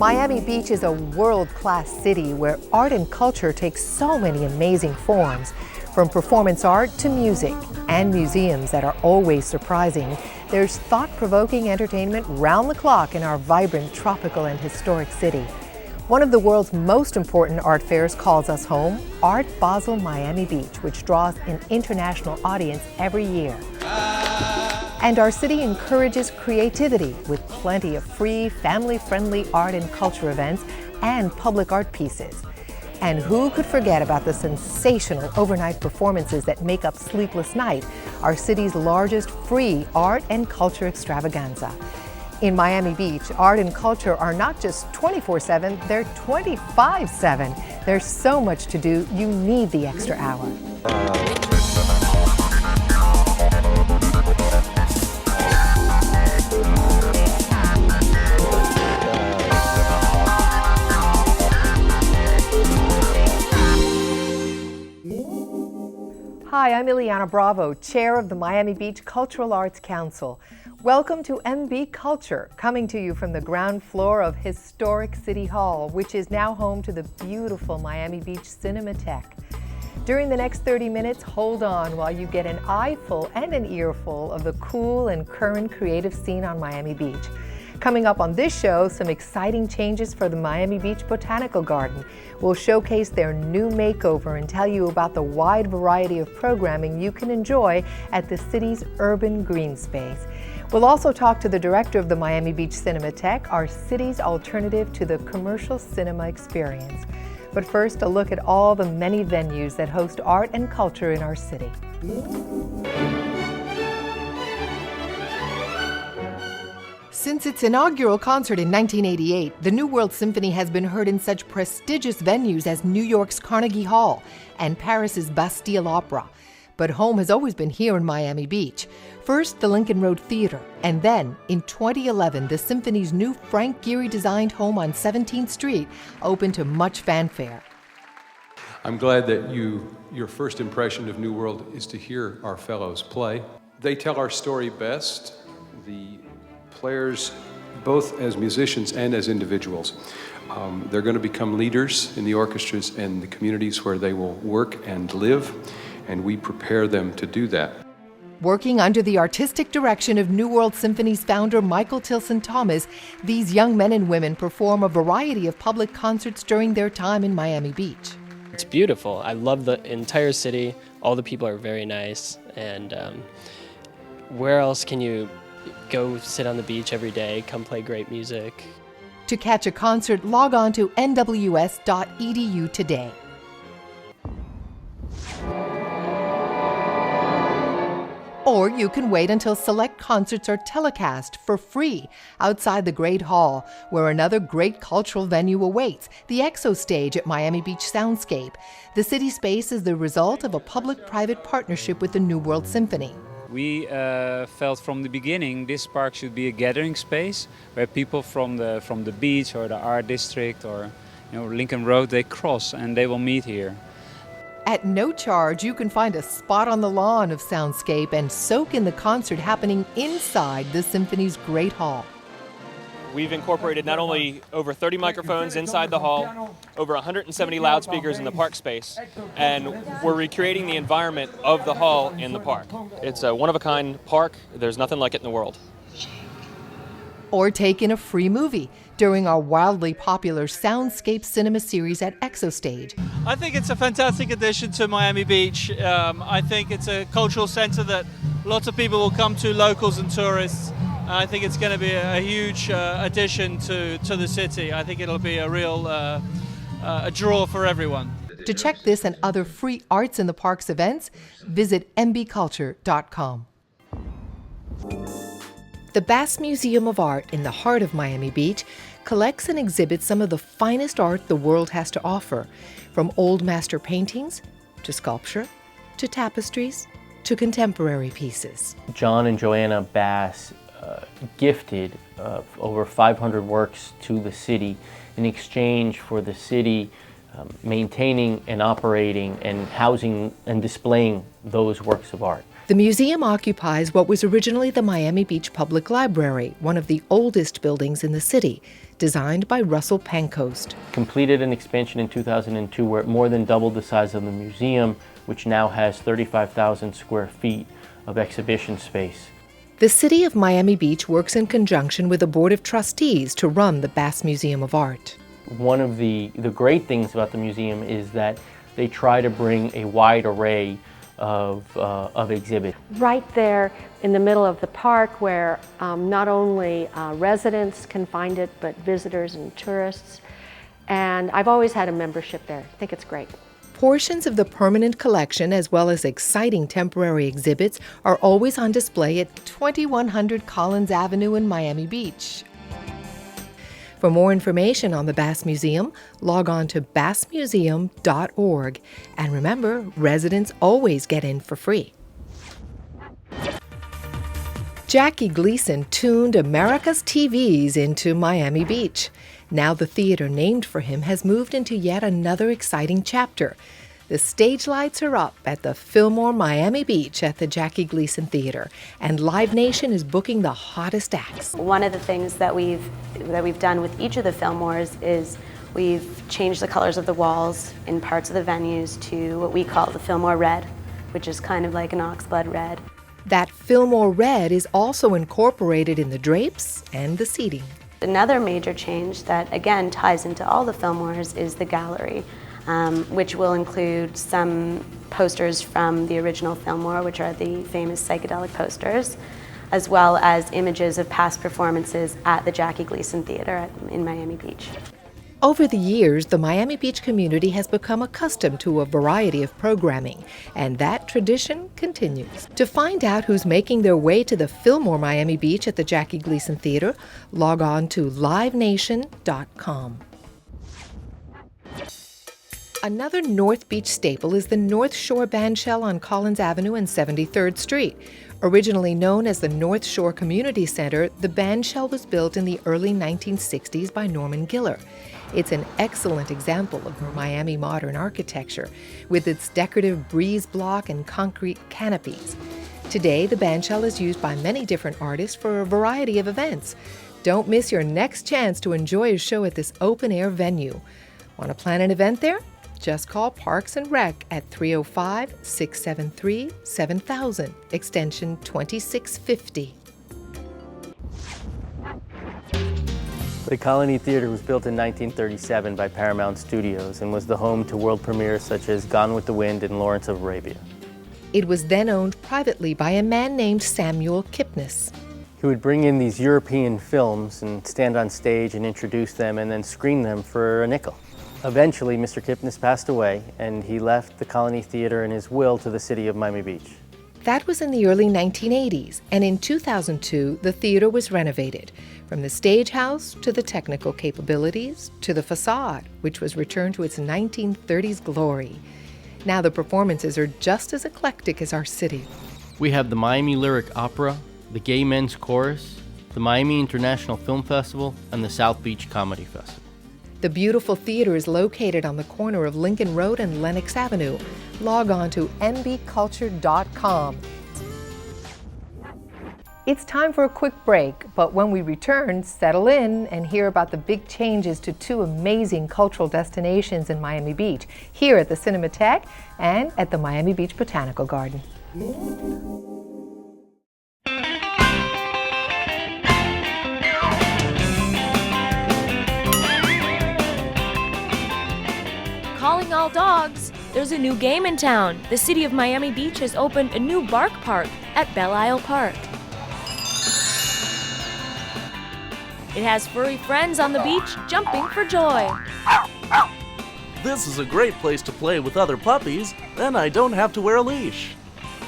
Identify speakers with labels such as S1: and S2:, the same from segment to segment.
S1: Miami Beach is a world-class city where art and culture take so many amazing forms. From performance art to music and museums that are always surprising, there's thought-provoking entertainment round the clock in our vibrant tropical and historic city. One of the world's most important art fairs calls us home, Art Basel Miami Beach, which draws an international audience every year. And our city encourages creativity with plenty of free, family-friendly art and culture events and public art pieces. And who could forget about the sensational overnight performances that make up Sleepless Night, our city's largest free art and culture extravaganza. In Miami Beach, art and culture are not just 24/7, they're 25/7. There's so much to do, you need the extra hour. Hi, I'm Ileana Bravo, Chair of the Miami Beach Cultural Arts Council. Welcome to MBCulture, coming to you from the ground floor of historic City Hall, which is now home to the beautiful Miami Beach Cinemateque. During the next 30 minutes, hold on while you get an eyeful and an earful of the cool and current creative scene on Miami Beach. Coming up on this show, some exciting changes for the Miami Beach Botanical Garden. We'll showcase their new makeover and tell you about the wide variety of programming you can enjoy at the city's urban green space. We'll also talk to the director of the Miami Beach Cinemateque, our city's alternative to the commercial cinema experience. But first, a look at all the many venues that host art and culture in our city. Since its inaugural concert in 1988, the New World Symphony has been heard in such prestigious venues as New York's Carnegie Hall and Paris's Bastille Opera. But home has always been here in Miami Beach. First, the Lincoln Road Theater, and then, in 2011, the Symphony's new Frank Gehry-designed home on 17th Street opened to much fanfare.
S2: I'm glad that your first impression of New World is to hear our fellows play. They tell our story best. The players, both as musicians and as individuals, they're going to become leaders in the orchestras and the communities where they will work and live, and we prepare them to do that.
S1: Working under the artistic direction of New World Symphony's founder Michael Tilson Thomas, these young men and women perform a variety of public concerts during their time in Miami Beach.
S3: It's beautiful. I love the entire city. All the people are very nice. And where else can you go sit on the beach every day, come play great music?
S1: To catch a concert, log on to nws.edu today. Or you can wait until select concerts are telecast for free outside the Great Hall, where another great cultural venue awaits, the Exo Stage at Miami Beach Soundscape. The city space is the result of a public-private partnership with the New World Symphony.
S4: We felt from the beginning this park should be a gathering space where people from the beach or the art district or Lincoln Road, they cross and they will meet here.
S1: At no charge, you can find a spot on the lawn of Soundscape and soak in the concert happening inside the Symphony's Great Hall.
S5: We've incorporated not only over 30 microphones inside the hall, over 170 loudspeakers in the park space, and we're recreating the environment of the hall in the park. It's a one-of-a-kind park. There's nothing like it in the world.
S1: Or take in a free movie during our wildly popular Soundscape cinema series at Exo Stage.
S6: I think it's a fantastic addition to Miami Beach. I think it's a cultural center that lots of people will come to, locals and tourists. I think it's going to be a huge addition to the city. I think it'll be a real a draw for everyone.
S1: To check this and other free Arts in the Parks events, visit mbculture.com. The Bass Museum of Art in the heart of Miami Beach collects and exhibits some of the finest art the world has to offer, from old master paintings to sculpture to tapestries to contemporary pieces.
S7: John and Joanna Bass gifted over 500 works to the city in exchange for the city maintaining and operating and housing and displaying those works of art.
S1: The museum occupies what was originally the Miami Beach Public Library, one of the oldest buildings in the city, designed by Russell Pancoast.
S7: Completed an expansion in 2002 where it more than doubled the size of the museum, which now has 35,000 square feet of exhibition space.
S1: The City of Miami Beach works in conjunction with a board of trustees to run the Bass Museum of Art.
S7: One of the great things about the museum is that they try to bring a wide array of exhibits.
S8: Right there in the middle of the park where not only residents can find it, but visitors and tourists. And I've always had a membership there. I think it's great.
S1: Portions of the permanent collection, as well as exciting temporary exhibits, are always on display at 2100 Collins Avenue in Miami Beach. For more information on the Bass Museum, log on to bassmuseum.org. And remember, residents always get in for free. Jackie Gleason tuned America's TVs into Miami Beach. Now the theater named for him has moved into yet another exciting chapter. The stage lights are up at the Fillmore Miami Beach at the Jackie Gleason Theater, and Live Nation is booking the hottest acts.
S9: One of the things that we've done with each of the Fillmores is we've changed the colors of the walls in parts of the venues to what we call the Fillmore Red, which is kind of like an oxblood red.
S1: That Fillmore Red is also incorporated in the drapes and the seating.
S9: Another major change that again ties into all the Fillmores is the gallery, which will include some posters from the original Fillmore, which are the famous psychedelic posters, as well as images of past performances at the Jackie Gleason Theater in Miami Beach.
S1: Over the years, the Miami Beach community has become accustomed to a variety of programming, and that tradition continues. To find out who's making their way to the Fillmore Miami Beach at the Jackie Gleason Theater, log on to livenation.com. Another North Beach staple is the North Shore Bandshell on Collins Avenue and 73rd Street. Originally known as the North Shore Community Center, the bandshell was built in the early 1960s by Norman Giller. It's an excellent example of Miami modern architecture, with its decorative breeze block and concrete canopies. Today, the bandshell is used by many different artists for a variety of events. Don't miss your next chance to enjoy a show at this open-air venue. Want to plan an event there? Just call Parks and Rec at 305-673-7000, extension 2650.
S7: The Colony Theater was built in 1937 by Paramount Studios and was the home to world premieres such as Gone with the Wind and Lawrence of Arabia.
S1: It was then owned privately by a man named Samuel Kipnis.
S7: He would bring in these European films and stand on stage and introduce them and then screen them for a nickel. Eventually, Mr. Kipnis passed away, and he left the Colony Theater in his will to the city of Miami Beach.
S1: That was in the early 1980s, and in 2002, the theater was renovated, from the stage house to the technical capabilities to the facade, which was returned to its 1930s glory. Now the performances are just as eclectic as our city.
S7: We have the Miami Lyric Opera, the Gay Men's Chorus, the Miami International Film Festival, and the South Beach Comedy Festival.
S1: The beautiful theater is located on the corner of Lincoln Road and Lenox Avenue. Log on to MBCulture.com. It's time for a quick break, but when we return, settle in and hear about the big changes to two amazing cultural destinations in Miami Beach, here at the Cinemateque and at the Miami Beach Botanical Garden.
S10: Calling all dogs! There's a new game in town. The city of Miami Beach has opened a new bark park at Belle Isle Park. It has furry friends on the beach jumping for joy.
S11: This is a great place to play with other puppies, then I don't have to wear a leash.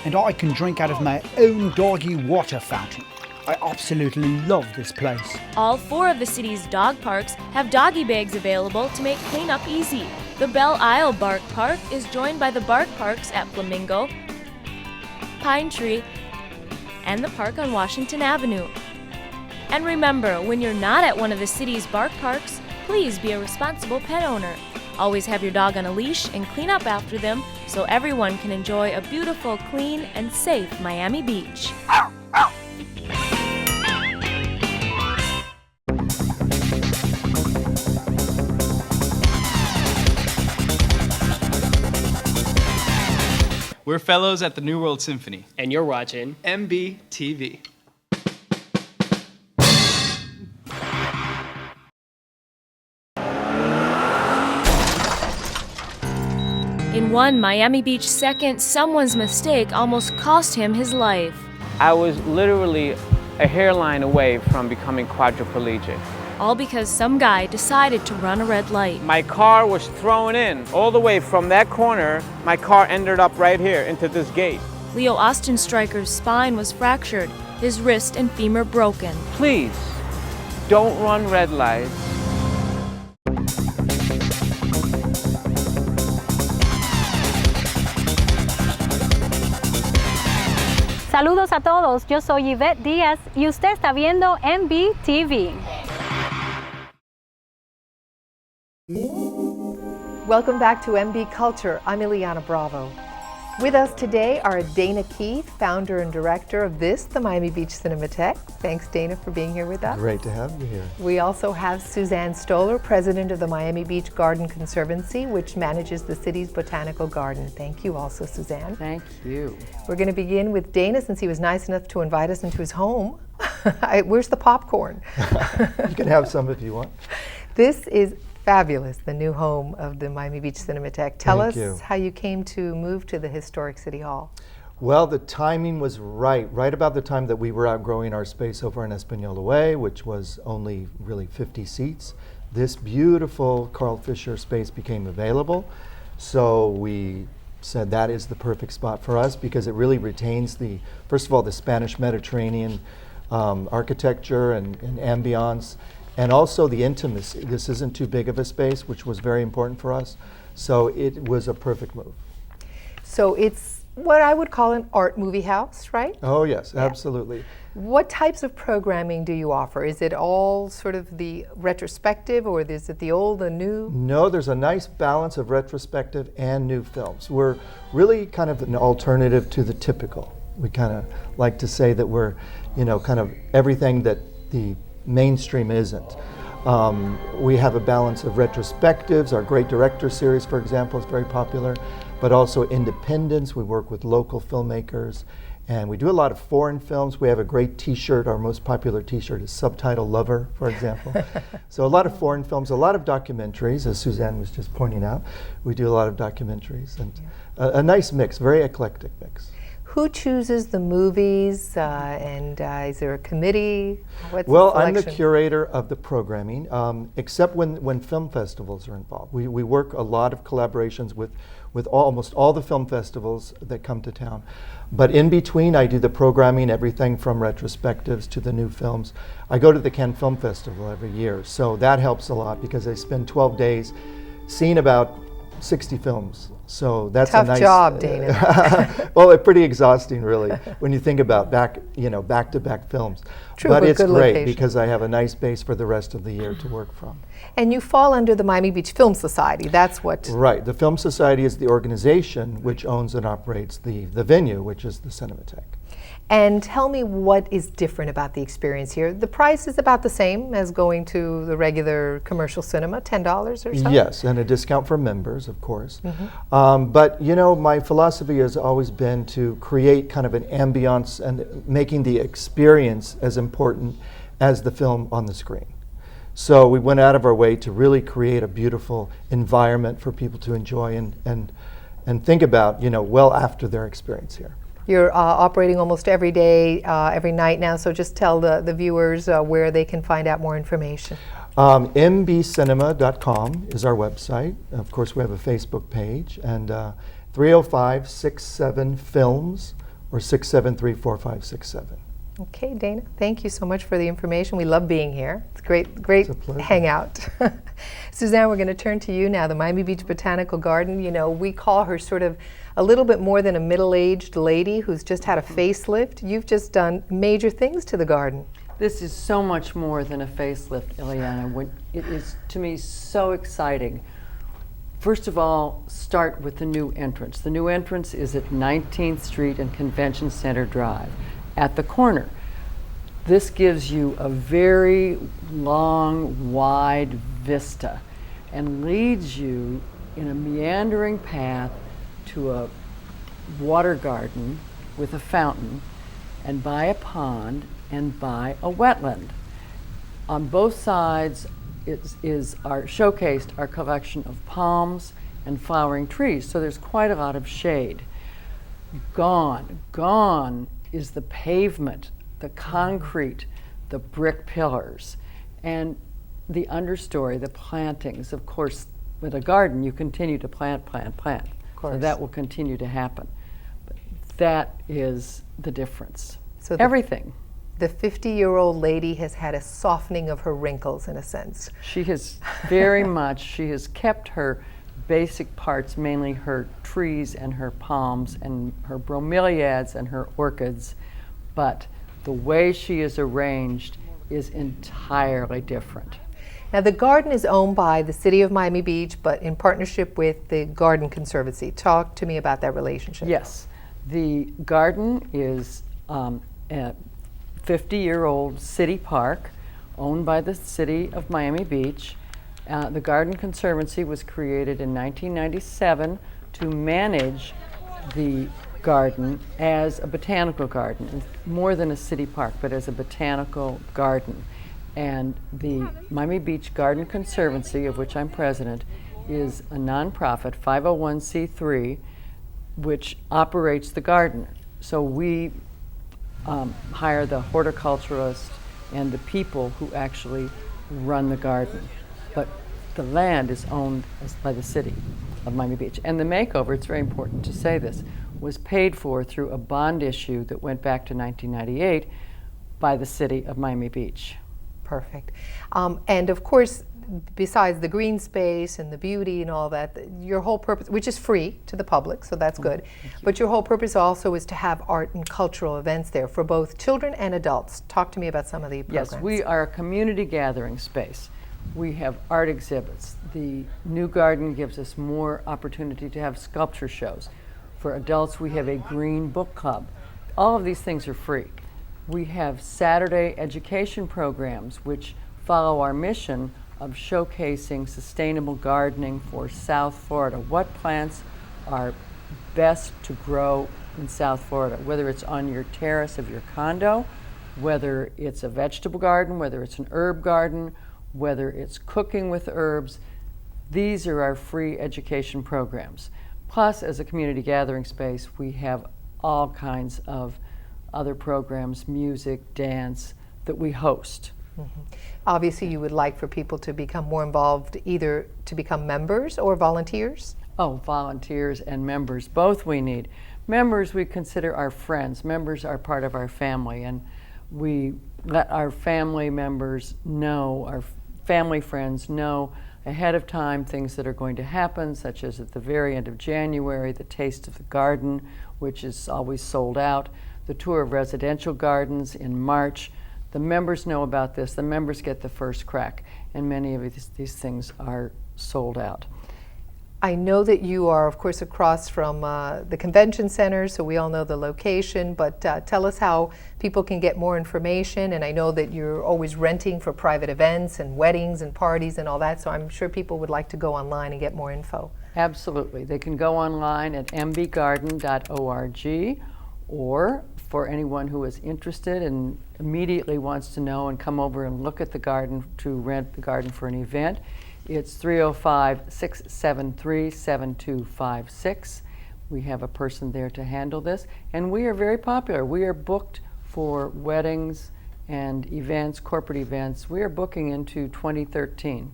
S12: And I can drink out of my own doggy water fountain. I absolutely love this place.
S10: All 4 of the city's dog parks have doggy bags available to make cleanup easy. The Belle Isle Bark Park is joined by the bark parks at Flamingo, Pine Tree, and the park on Washington Avenue. And remember, when you're not at one of the city's bark parks, please be a responsible pet owner. Always have your dog on a leash and clean up after them so everyone can enjoy a beautiful, clean, and safe Miami Beach.
S13: We're fellows at the New World Symphony.
S3: And you're watching
S13: MBTV.
S10: In one Miami Beach second, someone's mistake almost cost him his life.
S14: I was literally a hairline away from becoming quadriplegic.
S10: All because some guy decided to run a red light.
S14: My car was thrown in all the way from that corner. My car ended up right here into this gate.
S10: Leo Ostenstreicher's spine was fractured, his wrist and femur broken.
S14: Please, don't run red lights.
S15: Saludos a todos, yo soy Yvette Díaz y usted está viendo MBTV.
S1: Welcome back to MBCulture. I'm Ileana Bravo. With us today are Dana Keith, founder and director of the Miami Beach Cinemateque. Thanks, Dana, for being here with us.
S16: Great to have you here.
S1: We also have Suzanne Stoller, president of the Miami Beach Garden Conservancy, which manages the city's botanical garden. Thank you also, Suzanne.
S17: Thank you.
S1: We're going to begin with Dana, since he was nice enough to invite us into his home. Where's the popcorn?
S16: You can have some if you want.
S1: This is fabulous, the new home of the Miami Beach Cinemateque. Tell
S16: Thank
S1: us
S16: you.
S1: how you came to move to the historic City Hall.
S16: Well, the timing was right about the time that we were outgrowing our space over in Espanola Way, which was only really 50 seats. This beautiful Carl Fisher space became available. So we said that is the perfect spot for us because it really retains first of all, the Spanish Mediterranean architecture and ambiance. And also the intimacy. This isn't too big of a space, which was very important for us. So it was a perfect move.
S1: So it's what I would call an art movie house, right?
S16: Oh yes, absolutely.
S1: What types of programming do you offer? Is it all sort of the retrospective, or is it the old, the new?
S16: No, there's a nice balance of retrospective and new films. We're really kind of an alternative to the typical. We kind of like to say that we're, kind of everything that the mainstream isn't. We have a balance of retrospectives. Our Great Director series, for example, is very popular, but also independents. We work with local filmmakers, and we do a lot of foreign films. We have a great t-shirt. Our most popular t-shirt is Subtitle Lover, for example. So a lot of foreign films, a lot of documentaries, as Suzanne was just pointing out. We do a lot of documentaries, and a nice mix, very eclectic mix.
S1: Who chooses the movies, and is there a committee?
S16: Well, I'm the curator of the programming, except when film festivals are involved. We work a lot of collaborations with almost all the film festivals that come to town. But in between, I do the programming, everything from retrospectives to the new films. I go to the Cannes Film Festival every year, so that helps a lot because I spend 12 days seeing about 60 films. So that's
S1: tough
S16: a nice
S1: job, Dana.
S16: Well, it's pretty exhausting, really, when you think about back-to-back films.
S1: True,
S16: but it's
S1: good
S16: great
S1: location.
S16: Because I have a nice base for the rest of the year to work from.
S1: And you fall under the Miami Beach Film Society. That's what.
S16: Right. The Film Society is the organization which owns and operates the venue, which is the Cinemateque.
S1: And tell me what is different about the experience here. The price is about the same as going to the regular commercial cinema, $10 or so?
S16: Yes, and a discount for members, of course. But my philosophy has always been to create kind of an ambiance and making the experience as important as the film on the screen. So we went out of our way to really create a beautiful environment for people to enjoy and think about, well after their experience here.
S1: You're operating almost every day, every night now, so just tell the viewers where they can find out more information. MBCinema.com is our website. Of course, we have a Facebook page, and 305-67-FILMS or 673-4567. Okay, Dana, thank you so much for the information. We love being here. It's great hangout. Suzanne, we're going to turn to you now. The Miami Beach Botanical Garden, we call her sort of a little bit more than a middle-aged lady who's just had a facelift. You've just done major things to the garden.
S17: This is so much more than a facelift, Ileana. It is, to me, so exciting. First of all, start with the new entrance. The new entrance is at 19th Street and Convention Center Drive at the corner. This gives you a very long, wide vista and leads you in a meandering path to a water garden with a fountain and by a pond and by a wetland. On both sides is showcased our collection of palms and flowering trees, so there's quite a lot of shade. Gone is the pavement, the concrete, the brick pillars, and the understory, the plantings. Of course, with a garden, you continue to plant. So that will continue to happen. But that is the difference.
S1: So
S17: everything.
S1: The 50-year-old lady has had a softening of her wrinkles, in a sense.
S17: She has very much, she has kept her basic parts, mainly her trees and her palms and her bromeliads and her orchids, but the way she is arranged is entirely different.
S1: Now, the garden is owned by the City of Miami Beach, but in partnership with the Garden Conservancy. Talk to me about that relationship.
S17: Yes. The garden is a 50-year-old city park owned by the City of Miami Beach. The Garden Conservancy was created in 1997 to manage the garden as a botanical garden, more than a city park, but as a botanical garden. And the Miami Beach Garden Conservancy, of which I'm president, is a nonprofit 501c3 which operates the garden. So we hire the horticulturist and the people who actually run the garden. But the land is owned by the City of Miami Beach. And the makeover, it's very important to say this, was paid for through a bond issue that went back to 1998 by the City of Miami Beach.
S1: Perfect. And of course, besides the green space and the beauty and all that, your whole purpose, which is free to the public, so that's good, but your whole purpose also is to have art and cultural events there for both children and adults. Talk to me about some of the programs.
S17: Yes, we are a community gathering space. We have art exhibits. The new garden gives us more opportunity to have sculpture shows. For adults, we have a green book club. All of these things are free. We have Saturday education programs which follow our mission of showcasing sustainable gardening for South Florida. What plants are best to grow in South Florida, whether it's on your terrace of your condo, whether it's a vegetable garden, whether it's an herb garden, whether it's cooking with herbs. These are our free education programs. Plus, as a community gathering space, we have all kinds of other programs, music, dance, that we host.
S1: Mm-hmm. Obviously, you would like for people to become more involved, either to become members or volunteers?
S17: Oh, volunteers and members, both we need. Members we consider our friends. Members are part of our family, and we let our family members know, our family friends know ahead of time things that are going to happen, such as at the very end of January, the Taste of the Garden, which is always sold out, the tour of residential gardens in March. The members know about this. The members get the first crack, and many of these things are sold out.
S1: I know that you are, of course, across from the convention center, so we all know the location, but tell us how people can get more information. And I know that you're always renting for private events and weddings and parties and all that, so I'm sure people would like to go online and get more info.
S17: Absolutely. They can go online at mbgarden.org, or for anyone who is interested and immediately wants to know and come over and look at the garden, to rent the garden for an event, it's 305-673-7256. We have a person there to handle this, and we are very popular. We are booked for weddings and events, corporate events. We are booking into 2013.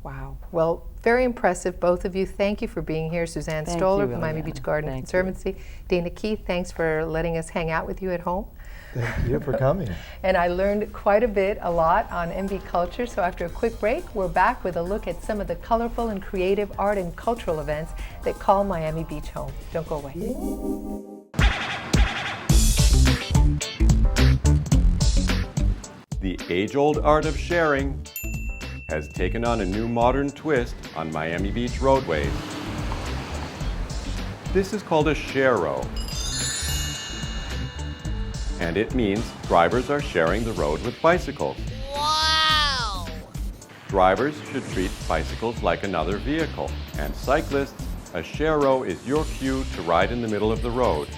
S1: Wow. Well, very impressive, both of you. Thank you for being here. Suzanne
S17: Thank
S1: Stoller
S17: you,
S1: from Miami
S17: Ileana.
S1: Beach Garden
S17: Thank
S1: Conservancy.
S17: you.
S1: Dana Keith, thanks for letting us hang out with you at home.
S16: Thank you for coming.
S1: And I learned quite a lot on MBCulture. So after a quick break, we're back with a look at some of the colorful and creative art and cultural events that call Miami Beach home. Don't go away.
S18: The age-old art of sharing has taken on a new modern twist on Miami Beach roadways. This is called a share-row, and it means drivers are sharing the road with bicycles.
S19: Wow!
S18: Drivers should treat bicycles like another vehicle, and cyclists, a share-row is your cue to ride in the middle of the road,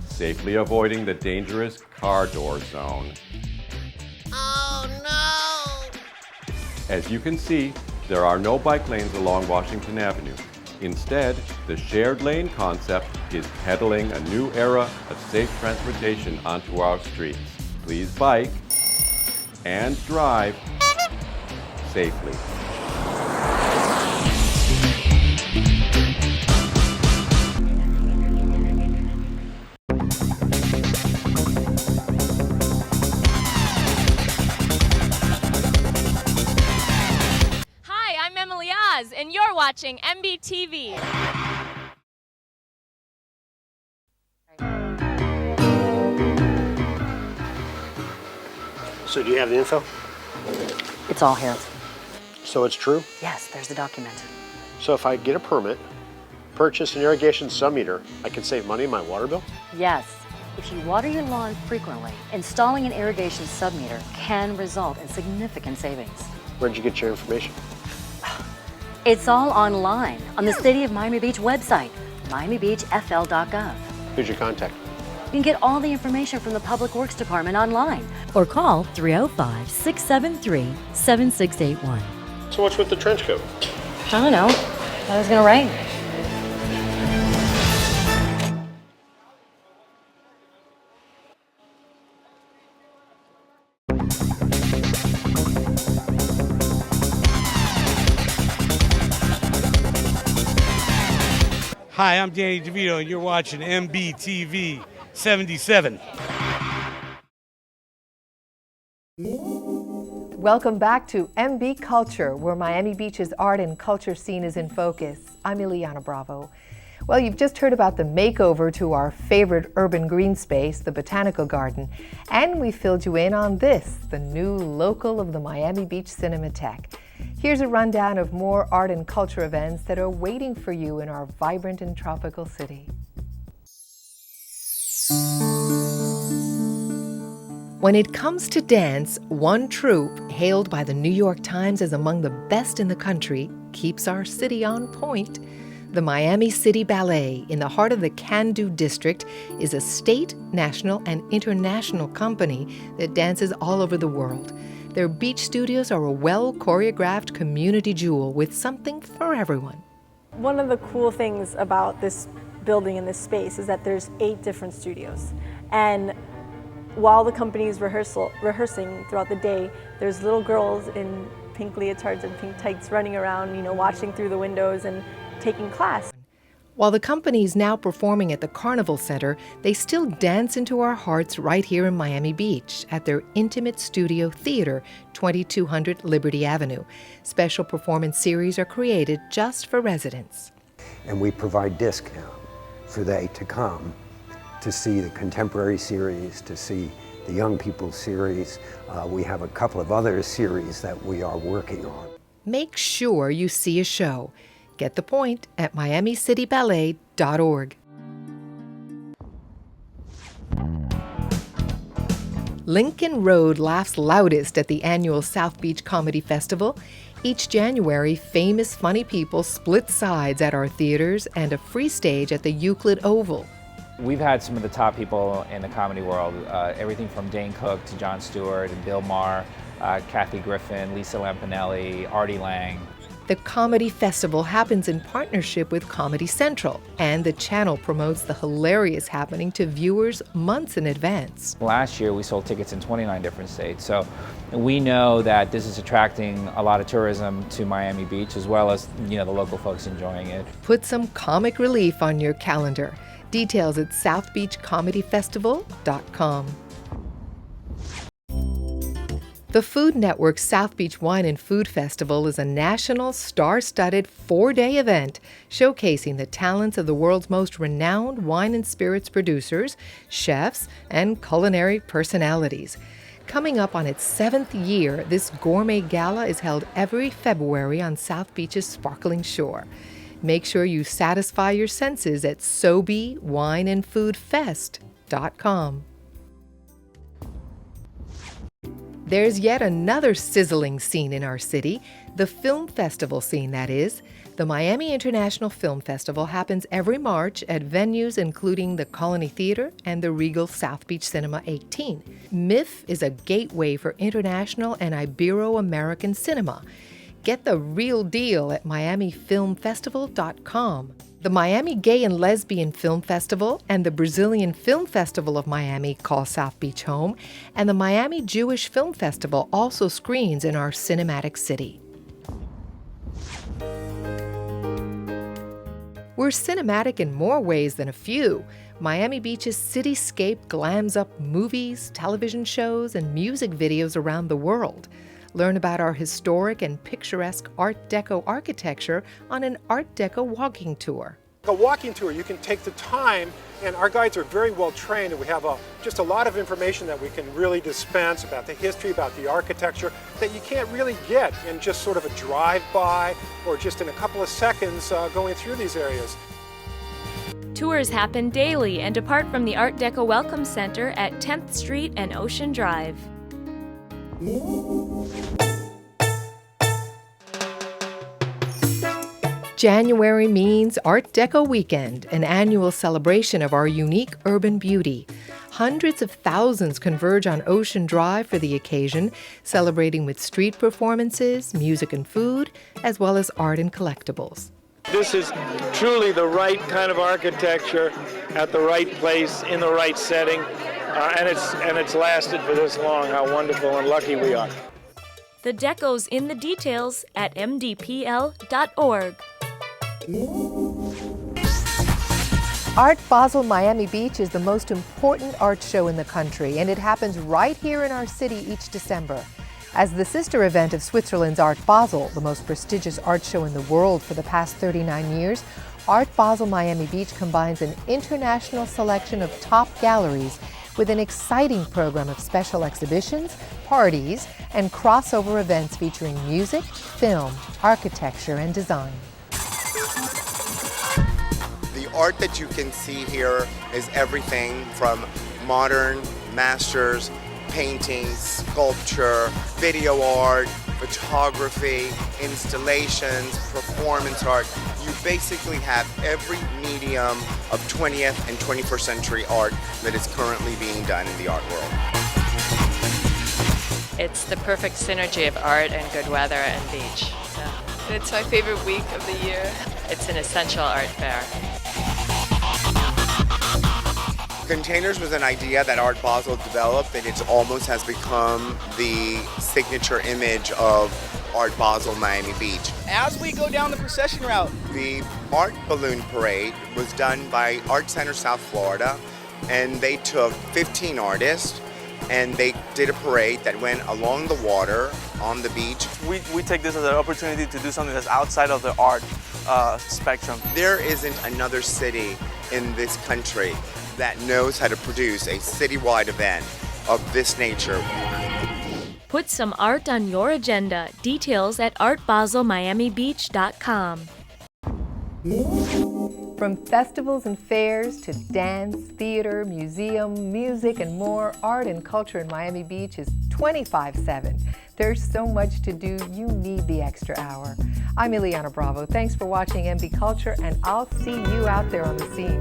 S18: safely avoiding the dangerous car door zone.
S19: Oh no!
S18: As you can see, there are no bike lanes along Washington Avenue. Instead, the shared lane concept is peddling a new era of safe transportation onto our streets. Please bike and drive safely.
S10: And you're watching MBTV.
S20: So do you have the info?
S21: It's all here.
S20: So it's true?
S21: Yes, there's the document.
S20: So if I get a permit, purchase an irrigation sub-meter, I can save money in my water bill?
S21: Yes. If you water your lawn frequently, installing an irrigation sub-meter can result in significant savings.
S20: Where'd you get your information?
S21: It's all online on the City of Miami Beach website, miamibeachfl.gov.
S20: Who's your contact?
S21: You can get all the information from the Public Works Department online or call 305-673-7681.
S20: So what's with the trench coat?
S21: I don't know. Thought it was gonna rain.
S22: Hi, I'm Danny DeVito, and you're watching MBTV 77.
S1: Welcome back to MBCulture, where Miami Beach's art and culture scene is in focus. I'm Ileana Bravo. Well, you've just heard about the makeover to our favorite urban green space, the Botanical Garden, and we filled you in on this, the new local of the Miami Beach Cinemateque. Here's a rundown of more art and culture events that are waiting for you in our vibrant and tropical city. When it comes to dance, one troupe, hailed by the New York Times as among the best in the country, keeps our city on point. The Miami City Ballet, in the heart of the Can-Do district, is a state, national, and international company that dances all over the world. Their beach studios are a well-choreographed community jewel with something for everyone.
S23: One of the cool things about this building and this space is that there's 8 different studios. And while the company is rehearsing throughout the day, there's little girls in pink leotards and pink tights running around, watching through the windows and taking class.
S1: While the company is now performing at the Carnival Center, they still dance into our hearts right here in Miami Beach at their intimate studio theater, 2200 Liberty Avenue. Special performance series are created just for residents.
S24: And we provide discount for they to come to see the contemporary series, to see the young people series. We have a couple of other series that we are working on.
S1: Make sure you see a show. Get the point at miamicityballet.org. Lincoln Road laughs loudest at the annual South Beach Comedy Festival. Each January, famous funny people split sides at our theaters and a free stage at the Euclid Oval.
S25: We've had some of the top people in the comedy world, everything from Dane Cook to Jon Stewart and Bill Maher, Kathy Griffin, Lisa Lampanelli, Artie Lang.
S1: The Comedy Festival happens in partnership with Comedy Central, and the channel promotes the hilarious happening to viewers months in advance.
S25: Last year, we sold tickets in 29 different states, so we know that this is attracting a lot of tourism to Miami Beach, as well as the local folks enjoying it.
S1: Put some comic relief on your calendar. Details at southbeachcomedyfestival.com. The Food Network's South Beach Wine and Food Festival is a national, star-studded 4-day event showcasing the talents of the world's most renowned wine and spirits producers, chefs, and culinary personalities. Coming up on its 7th year, this gourmet gala is held every February on South Beach's sparkling shore. Make sure you satisfy your senses at SoBeWineAndFoodFest.com. There's yet another sizzling scene in our city, the film festival scene, that is. The Miami International Film Festival happens every March at venues including the Colony Theater and the Regal South Beach Cinema 18. MIF is a gateway for international and Ibero-American cinema. Get the real deal at MiamiFilmFestival.com. The Miami Gay and Lesbian Film Festival and the Brazilian Film Festival of Miami call South Beach home, and the Miami Jewish Film Festival also screens in our cinematic city. We're cinematic in more ways than a few. Miami Beach's cityscape glams up movies, television shows, and music videos around the world. Learn about our historic and picturesque Art Deco architecture on an Art Deco walking tour.
S2: A walking tour, you can take the time, and our guides are very well trained, and we have just a lot of information that we can really dispense about the history, about the architecture, that you can't really get in just sort of a drive-by or just in a couple of seconds going through these areas.
S10: Tours happen daily and depart from the Art Deco Welcome Center at 10th Street and Ocean Drive.
S1: January means Art Deco Weekend, an annual celebration of our unique urban beauty. Hundreds of thousands converge on Ocean Drive for the occasion, celebrating with street performances, music and food, as well as art and collectibles.
S4: This is truly the right kind of architecture at the right place in the right setting, and it's lasted for this long. How wonderful and lucky we are.
S10: The deco's in the details at mdpl.org.
S1: Art Basel Miami Beach is the most important art show in the country, and it happens right here in our city each December. As the sister event of Switzerland's Art Basel, the most prestigious art show in the world for the past 39 years, Art Basel Miami Beach combines an international selection of top galleries with an exciting program of special exhibitions, parties, and crossover events featuring music, film, architecture, and design.
S5: The art that you can see here is everything from modern masters, paintings, sculpture, video art, photography, installations, performance art. You basically have every medium of 20th and 21st century art that is currently being done in the art world.
S6: It's the perfect synergy of art and good weather and beach. So.
S8: It's my favorite week of the year.
S6: It's an essential art fair.
S5: Containers was an idea that Art Basel developed, and it almost has become the signature image of Art Basel Miami Beach.
S26: As we go down the procession route,
S5: the art balloon parade was done by Art Center South Florida, and they took 15 artists and they did a parade that went along the water on the beach.
S26: We take this as an opportunity to do something that's outside of the art spectrum.
S5: There isn't another city in this country that knows how to produce a citywide event of this nature.
S10: Put some art on your agenda. Details at artbaselmiamibeach.com.
S1: From festivals and fairs to dance, theater, museum, music, and more, art and culture in Miami Beach is 24/7. There's so much to do, you need the extra hour. I'm Ileana Bravo. Thanks for watching MBCulture, and I'll see you out there on the scene.